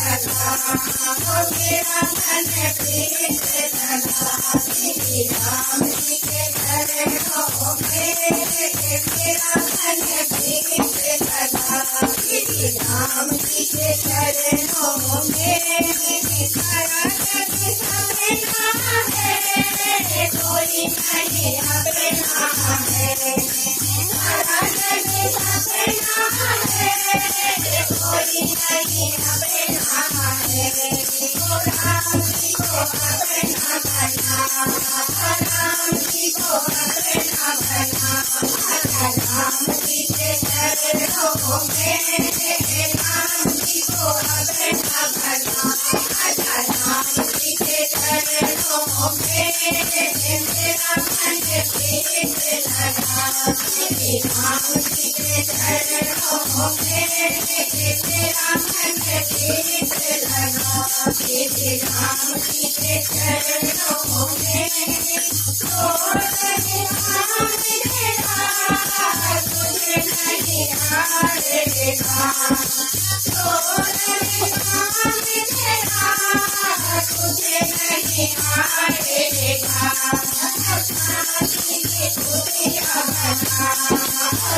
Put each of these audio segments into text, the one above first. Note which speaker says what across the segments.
Speaker 1: लगा, ओ मेरा मन प्रीत लगा, श्री राम जी के चरणों में मेरा मन प्रीत लगा, श्री राम जी के चरणों में सारा जग सपना है, कोई नहीं अपना है, सारा जग सपना है, कोई नहीं अपना है, ओ राम जी को अपना बना, राम जी को अपना बना, राम जी के चरणों में राम जी को अपना बना, राम जी के चरणों में मेरा मन प्रीत लगा, श्री राम जी के चरणों में मेरा मन प्रीत लगा, श्री राम जी के चरणों में छोड़ राम तेरा तुझे नहीं हारेगा, छोड़ राम तेरा तुझे नहीं हारेगा, शांति के गोदिया बना,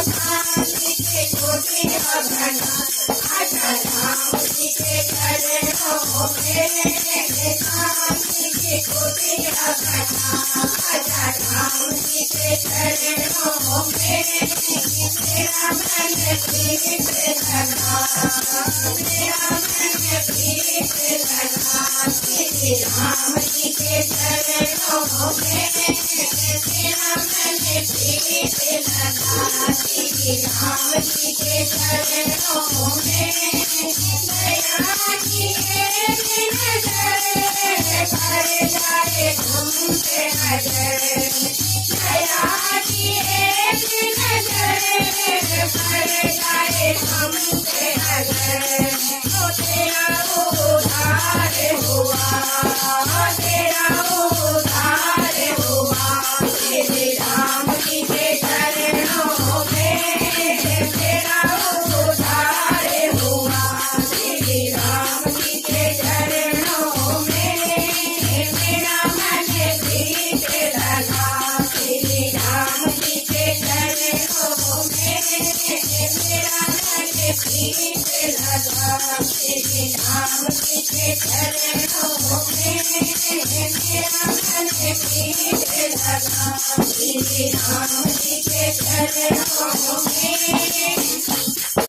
Speaker 1: शांति के गोदिया बना, राम जी के चरणों में शांति के गोदिया बना, राम जी के चरणों में मेरा मन प्रीत लगा, मेरा मन प्रीत लगा, श्री राम जी के चरणों में मेरा मन प्रीत लगा, श्री राम जी के चरणों में दया की एक नजर भर जाए घूमते नजर, दया की एक नजर भर जाए घूमते नजर, ओ तेरा उद्धार हुआ, तेरा उद्धार हुआ, श्री राम जी के चरणों में तेरा उद्धार हुआ, श्री राम जी के चरणों में मेरा मन प्रीत लगा, श्री राम जी के चरणों में मेरा मन प्रीत लगा, श्री राम जी के चरणों में मेरा मन प्रीत लगा, श्री राम जी के चरणों में